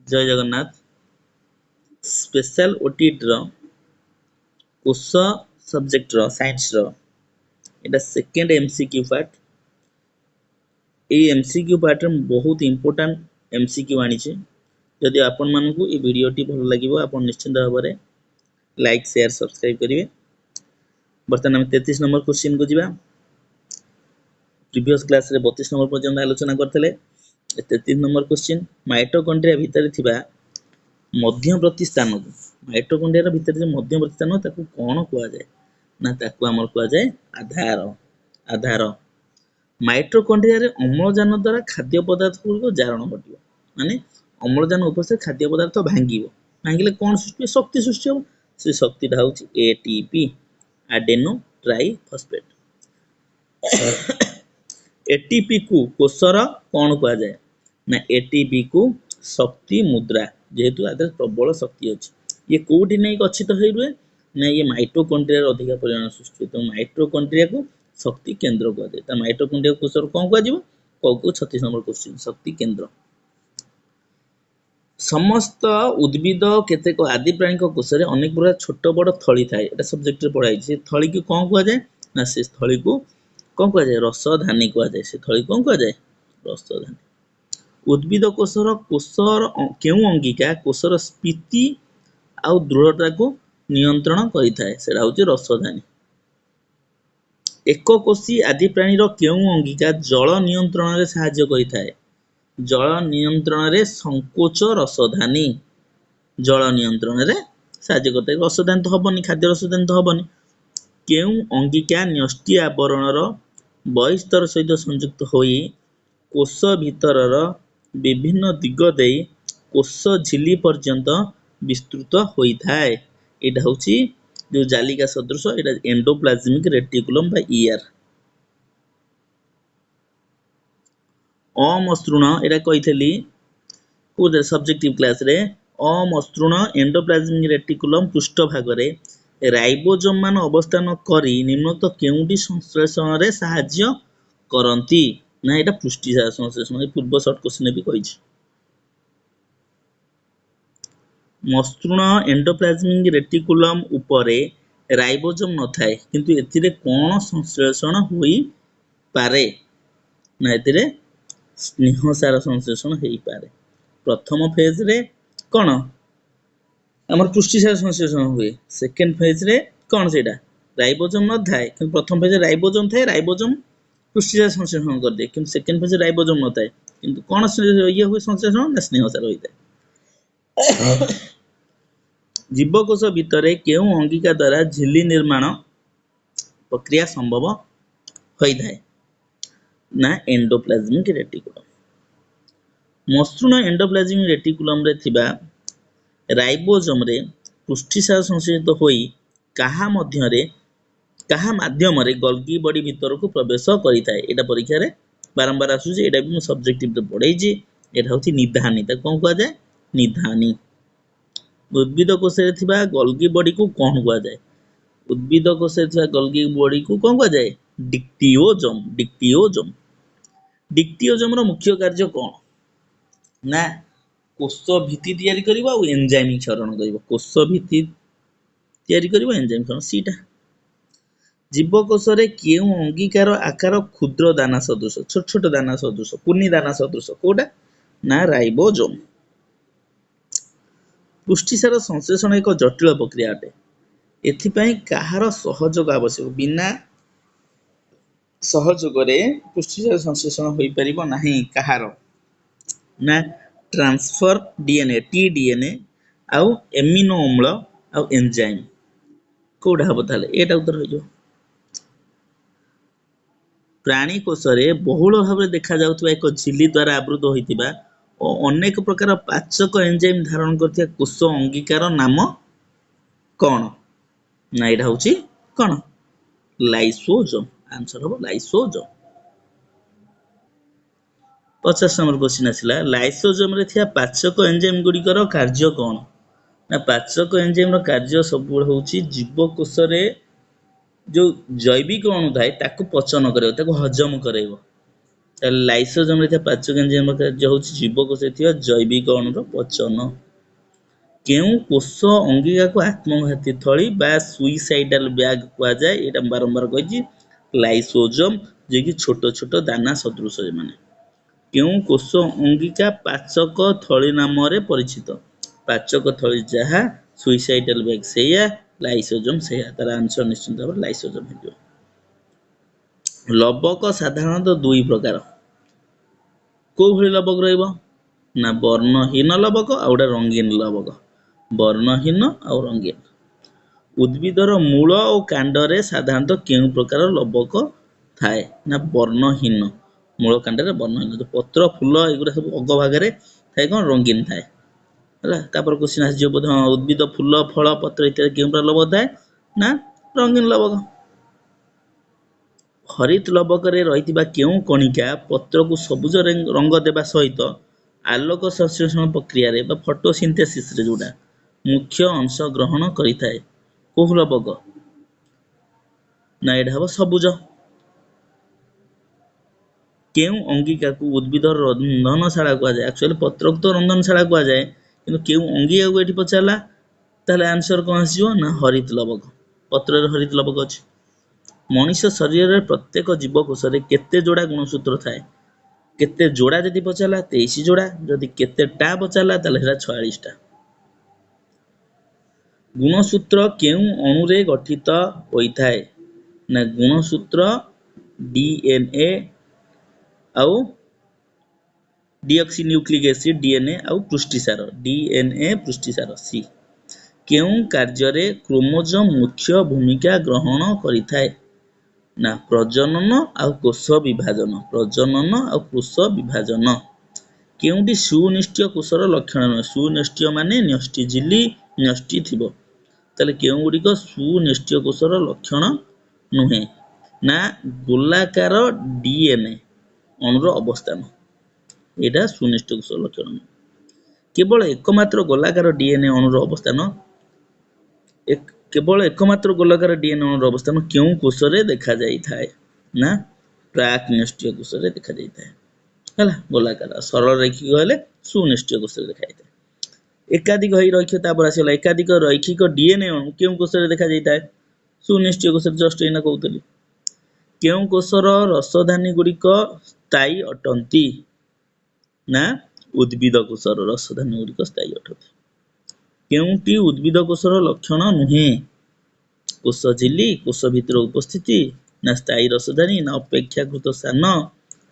जय Jagannath special OTT रो कोश subject row science row Etah second MCQ part A MCQ part रे बहुत important MCQ आनी छे जदि आपण मानकू ए वीडियो टी भल लागिवो आपण निश्चित भाबरे लाइक शेयर सब्सक्राइब करिवे। बर्तमान हम 33 नंबर क्वेश्चन को जिबा। प्रीवियस क्लास रे 32 नंबर पर्यंत आलोचना करथले। 33 नंबर क्वेश्चन माइटोकॉन्ड्रिया भितर थिबा मध्यवर्ती स्थान को माइटोकॉन्ड्रिया भितर जे मध्यवर्ती स्थान ताकू कोन कुआ जाय ना ताकू हमर कुआ जाय आधार। आधार माइटोकॉन्ड्रिया रे अम्लजान द्वारा खाद्य पदार्थ को जारण घटियो माने अम्लजान उपस्थित खाद्य पदार्थ भांगिबो भांगिले कोन सृष्टि शक्ति सृष्टि हो से शक्तिटा होची एटीपी एडेनो ट्राइफॉस्फेट। एटीपी को कोषर कोन कुआ जाय ना एटीपी को शक्ति मुद्रा जेहेतु आदर प्रबल शक्ति अछि ये कोठी नै गच्छित होई रुए ना ये माइटोकॉन्ड्रिया अधिक परिमाण सृष्टि तो माइटोकॉन्ड्रिया को शक्ति केंद्र कुआ जाय त माइटोकॉन्ड्रिया कोषर कोन कुआ जिवो को 36 नंबर क्वेश्चन शक्ति केंद्र। समस्त उद्भिद केतेक आदि प्राणी कोष रे अनेक प्रकार छोट बड़ थली थाए एटा सब्जेक्ट रे पढाई छै थली को कोन कुआ जाय ना से थली को कोन कुआ जाय रसधानी कुआ जाय से थली कोन कुआ जाय रसधानी। उद्भिद कोषर केउ अंगिका कोषर स्फीति आउ दृढ़ता को नियंत्रण करि थाए सेडा होची रसधानी। एक कोषी आदि प्राणी रो केउ अंगिका जल नियंत्रण रे सहाय्य करि थाए जल नियंत्रण रे संकोच रसधानी जल नियंत्रण रे सहाय्य करते रसधानी तो हबनी खाद्य रसधानी तो हबनी। केउ अंगिका न्यष्टि आवरण रो बहिस्तर सहित संयुक्त होई कोष भितरर विभिन्न दिग देई कोष झिली पर्यंत विस्तृत होई थाए एटा होची जो जालिका सदृश एटा एंडोप्लाज्मिक रेटिकुलम बा ईआर। अमसृण एटा कहिथली को सब्जेक्टिव क्लास रे अमसृण एंडोप्लाज्मिक रेटिकुलम पृष्ठ भाग रे राइबोसोम मान अवस्थान करी निम्नलिखित केउटी संश्लेषण रे सहाय्य करंती ना एटा पुष्टि संश्लेषण पूर्व शॉर्ट क्वेश्चन भी कहिछि। मसृण एंडोप्लाज्मिक रेटिकुलम उपरे राइबोसोम न थाए किंतु एथिरे कोन संश्लेषण होई पारे ना एथिरे स्नेहसार संश्लेषण हेई पारे। प्रथम फेज रे कोन हमर पुष्टिसार संश्लेषण हुए सेकंड फेज रे कोन सेटा राइबोसोम न थाए किंतु प्रथम फेज रे राइबोसोम थाए राइबोसोम पुष्टिसार संश्लेषण कर दे किंतु सेकंड फेज रे राइबोसोम न थाए किंतु कोन ये हुए संश्लेषण ना स्नेहसार होई थाए। जीवकोश भितरे केउ अंगिका द्वारा झिल्ली निर्माण प्रक्रिया संभव होई थाए ना एंडोप्लाज्मिक रेटिकुलम। मसृण एंडोप्लाज्मिक रेटिकुलम रे थिबा राइबोसोम रे पुष्टिसार संश्लेषित होई काहा माध्यम रे गोल्गी बॉडी भीतर को प्रवेश करि थाए एटा परीक्षा रे बारंबार आसु जे एटा भी सब्जेक्टिव रे पढै जे एटा होची निधानी त कोन कुआ जाय निधानी। उद्भिद कोष रे थिबा गोल्गी बॉडी को कोन कुआ जाय उद्भिद कोष रे थिबा गोल्गी बॉडी को कोन कुआ जाय डिक्टियोसोम। डिक्टियोसोम डिक्टियोसोम रो मुख्य कार्य कोन ना कोष भित्ति तयारी करबा और एंजाइम क्षरण करबा कोष भित्ति तयारी करबा एंजाइम क्षरण सीटा। जीवकोश रे केउ अंगिकार आकार क्षुद्र दाना सदृश छोट छोट दाना सदृश कुनी दाना सदृश कोडा ना राइबोसोम। पुष्टिसार संश्लेषण एक जटिल प्रक्रिया अटे एथिपाई काहार सहयोग आवश्यक बिना सहयोग रे पुष्टिसार संश्लेषण होई परिबो नाही काहार ना ट्रांसफर डीएनए टीडीएनए आउ एमिनो अम्ल आउ एंजाइम कोडा हबो ताले एटा उत्तर हो जो। प्राणी कोष रे बहुल भाव देखा जाउतबा एक झिल्ली द्वारा आवृत होइतिबा और अनेक प्रकार पाचक एंजाइम धारण करथिया कोष अंगिकार नाम कोन ना एटा होची कोन लाइसोसोम। आंसर हो लाइसोसोम। 50 नंबर क्वेश्चन आसिला लाइसोसोम रे थिया पाचक एंजाइम गुडिकर कार्य कोन ना पाचक एंजाइम रो कार्य सब होची जीवकोश रे जो जैविक अणु थाए ताकू पचन करेबो ताकू हजम करेबो ତାହେଲେ ଲାଇସୋଜୋମରେ ଥିବା ପାଚକ ଏଞ୍ଜାଇମର କାର୍ଯ୍ୟ ହେଉଛି ଜୀବକୋଷରେ ଥିବା ଜୈବିକ ଅଣୁର ପଚନ। କେଉଁ କୋଷ ଅଙ୍ଗିକାକୁ ଆତ୍ମଘାତୀ ଥଳି ବା ସୁଇସାଇଡାଲ ବ୍ୟାଗ କୁହାଯାଏ? ଏଇଟା ବାରମ୍ବାର କହିଛି। ଲାଇସୋଜୋମ, ଯିଏକି ଛୋଟ ଛୋଟ ଦାନା ସଦୃଶ ଏମାନେ। କେଉଁ କୋଷ ଅଙ୍ଗିକା ପାଚକ ଥଳି ନାମରେ ପରିଚିତ? ପାଚକ ଥଳି ଯାହା, ସୁଇସାଇଡାଲ ବ୍ୟାଗ ସେଇଆ, ଲାଇସୋଜୋମ ସେଇଆ। ତାର ଆନ୍ସର ନିଶ୍ଚିତ ଭାବରେ ଲାଇସୋଜୋମ ହେଇଯିବ। ଲବକ ସାଧାରଣତଃ ଦୁଇ ପ୍ରକାର। କୋଉ ଭଳି ଲବକ ରହିବ? ନା ବର୍ଣ୍ଣହୀନ ଲବକ ଆଉ ଗୋଟେ ରଙ୍ଗୀନ ଲବକ। ବର୍ଣ୍ଣହୀନ ଆଉ ରଙ୍ଗୀନ। ଉଦ୍ଭିଦର ମୂଳ ଓ କାଣ୍ଡରେ ସାଧାରଣତଃ କେଉଁ ପ୍ରକାର ଲବକ ଥାଏ? ନା ବର୍ଣ୍ଣହୀନ। ମୂଳ କାଣ୍ଡରେ ବର୍ଣ୍ଣହୀନ। ପତ୍ର, ଫୁଲ ଏଗୁଡ଼ା ସବୁ ଅଗଭାଗରେ ଥାଏ କଣ? ରଙ୍ଗୀନ ଥାଏ। ହେଲା, ତାପରେ କ୍ୱେଶ୍ଚିନ୍ ଆସିଯିବ ବୋଧେ। ହଁ, ଉଦ୍ଭିଦ ଫୁଲ, ଫଳ, ପତ୍ର ଇତ୍ୟାଦି କେଉଁ ପ୍ରକାର ଲବକ ଥାଏ? ନା ରଙ୍ଗୀନ ଲବକ। ହରିତ ଲବକରେ ରହିଥିବା କେଉଁ କଣିକା ପତ୍ରକୁ ସବୁଜ ରଙ୍ଗ ଦେବା ସହିତ ଆଲୋକ ସଂଶ୍ଳେଷଣ ପ୍ରକ୍ରିୟାରେ ବା ଫଟୋସିନ୍ଥେସିସରେ ଯୋଉଟା ମୁଖ୍ୟ ଅଂଶ ଗ୍ରହଣ କରିଥାଏ? କୋଉ ଲବକ? ନା ଏଇଟା ହବ ସବୁଜ। କେଉଁ ଅଙ୍ଗିକାକୁ ଉଦ୍ଭିଦର ରନ୍ଧନଶାଳା କୁହାଯାଏ? ଆକ୍ଚୁଆଲି ପତ୍ରକୁ ତ ରନ୍ଧନଶାଳା କୁହାଯାଏ, କିନ୍ତୁ କେଉଁ ଅଙ୍ଗିକାକୁ ଏଠି ପଚାରିଲା, ତାହେଲେ ଆନ୍ସର କଣ ଆସିବ? ନା ହରିତ ଲବକ। ପତ୍ରରେ ହରିତ ଲବକ ଅଛି। ମଣିଷ ଶରୀରରେ ପ୍ରତ୍ୟେକ ଜୀବକୋଷରେ କେତେ ଯୋଡ଼ା ଗୁଣସୂତ୍ର ଥାଏ? କେତେ ଯୋଡ଼ା ଯଦି ପଚାରିଲା 23 ଯୋଡ଼ା, ଯଦି କେତେଟା ପଚାରିଲା ତାହେଲେ ସେଟା 46ଟା। ଗୁଣସୂତ୍ର କେଉଁ ଅଣୁରେ ଗଠିତ ହୋଇଥାଏ? ନା ଗୁଣସୂତ୍ର DNA ଆଉ ଡିଅକ୍ସିନ୍ୟୁକ୍ଲିକ ଏସିଡ DNA ଆଉ ପୃଷ୍ଟିସାର। DNA ପୃଷ୍ଟିସାର C. କେଉଁ କାର୍ଯ୍ୟରେ କ୍ରୋମୋଜୋମ ମୁଖ୍ୟ ଭୂମିକା ଗ୍ରହଣ କରିଥାଏ? ନା ପ୍ରଜନନ ଆଉ କୋଷ ବିଭାଜନ। ପ୍ରଜନନ ଆଉ କୋଷ ବିଭାଜନ। କେଉଁଟି ସୁନିଷ୍ଠୀୟ କୋଷର ଲକ୍ଷଣ ନୁହେଁ? ସୁନିଷ୍ଠୀୟ ମାନେ ନ୍ୟଷ୍ଟି ଝିଲ୍ଲି ନ୍ୟଷ୍ଟି ଥିବ। ତାହେଲେ କେଉଁ ଗୁଡ଼ିକ ସୁନିଷ୍ଠୀୟ କୋଷର ଲକ୍ଷଣ ନୁହେଁ? ନା ଗୋଲାକାର DNA ଅଣୁର ଅବସ୍ଥାନ। ଏଇଟା ସୁନିଷ୍ଠୀୟ କୋଷର ଲକ୍ଷଣ ନୁହେଁ। କେବଳ ଏକମାତ୍ର ଗୋଲାକାର DNA ଅଣୁର ଅବସ୍ଥାନ କେବଳ ଏକମାତ୍ର ଗୋଲାକାର DNA ଅଣୁର ଅବସ୍ଥାନ କେଉଁ କୋଷରେ ଦେଖାଯାଇଥାଏ? ନା ପ୍ରାକ୍ ନ୍ୟଷ୍ଟିୟ କୋଷରେ ଦେଖାଯାଇଥାଏ। ହେଲା, ଗୋଲାକାର। ସରଳ ରୈଖିକ ହେଲେ ସୁନିଷ୍ଠୀୟ କୋଷରେ ଦେଖାଯାଇଥାଏ। ଏକାଧିକ ରୈଖିକ, ତାପରେ ଆସିଗଲା ଏକାଧିକ ରୈଖିକ DNA ଅଣୁ କେଉଁ କୋଷରେ ଦେଖାଯାଇଥାଏ? ସୁନିଷ୍ଠୀୟ କୋଷରେ। ଜଷ୍ଟ ଏଇନା କହୁଥିଲି। କେଉଁ କୋଷର ରସଧାନୀ ଗୁଡ଼ିକ ସ୍ଥାୟୀ ଅଟନ୍ତି? ନା ଉଦ୍ଭିଦ କୋଷର ରସଧାନୀ ଗୁଡ଼ିକ ସ୍ଥାୟୀ ଅଟନ୍ତି। କେଉଁଟି ଉଦ୍ଭିଦ କୋଷର ଲକ୍ଷଣ ନୁହେଁ? କୋଷ ଝିଲ୍ଲି, କୋଷ ଭିତର ଉପସ୍ଥିତି, ନା ସ୍ଥାୟୀ ରସଧାନୀ, ନା ଅପେକ୍ଷାକୃତ ସାନ,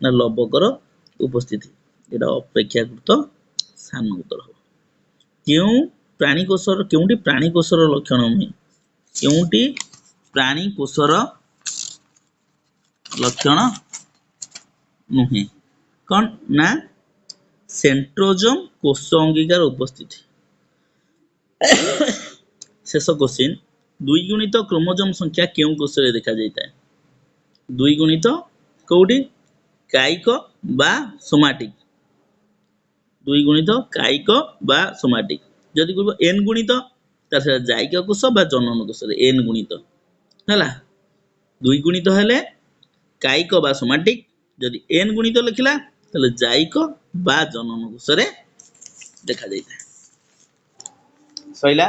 ନା ଲବକର ଉପସ୍ଥିତି? ଏଇଟା ଅପେକ୍ଷାକୃତ ସାନ ଉତ୍ତର ହେବ। କେଉଁଟି ପ୍ରାଣୀ କୋଷର ଲକ୍ଷଣ ନୁହେଁ? କେଉଁଟି ପ୍ରାଣୀ କୋଷର ଲକ୍ଷଣ ନୁହେଁ? କଣ? ନା ସେଣ୍ଟ୍ରୋଜୋମ କୋଷ ଅଙ୍ଗିକାର ଉପସ୍ଥିତି। ଶେଷ କ୍ୱେଶ୍ଚିନ୍। ଦ୍ୱିଗୁଣିତ କ୍ରୋମୋଜୋମ ସଂଖ୍ୟା କେଉଁ କୋଷରେ ଦେଖାଯାଇଥାଏ? ଦ୍ୱିଗୁଣିତ କୋଉଠି? କାୟିକ ବା ସୋମାଟିକ। ଦ୍ୱିଗୁଣିତ କାୟିକ ବା ସୋମାଟିକ। ଯଦି କହିବ ଏନ୍ ଗୁଣିତ, ତାହେଲେ ସେଟା ଜାଇକ କୋଷ ବା ଜନନ କୋଷରେ ଏନ୍ ଗୁଣିତ। ହେଲା, ଦ୍ୱିଗୁଣିତ ହେଲେ କାୟିକ ବା ସୋମାଟିକ। ଯଦି ଏନ୍ ଗୁଣିତ ଲେଖିଲା ତାହେଲେ ଜାଇକ ବା ଜନନ କୋଷରେ ଦେଖାଯାଇଥାଏ। ସଇଲା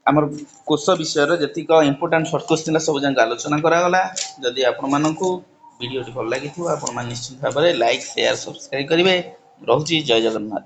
ଆମର କୋଷ ବିଷୟର ଯେତିକ ଇମ୍ପୋର୍ଟାଣ୍ଟ ସର୍ଟ କ୍ୱେଶ୍ଚିନ୍ ସବୁ ଯାକ ଆଲୋଚନା କରାଗଲା। ଯଦି ଆପଣମାନଙ୍କୁ ଭିଡ଼ିଓଟି ଭଲ ଲାଗିଥିବ ଆପଣମାନେ ନିଶ୍ଚିତ ଭାବରେ ଲାଇକ୍, ସେୟାର, ସବସ୍କ୍ରାଇବ କରିବେ। ରହୁଛି। ଜୟ ଜଗନ୍ନାଥ।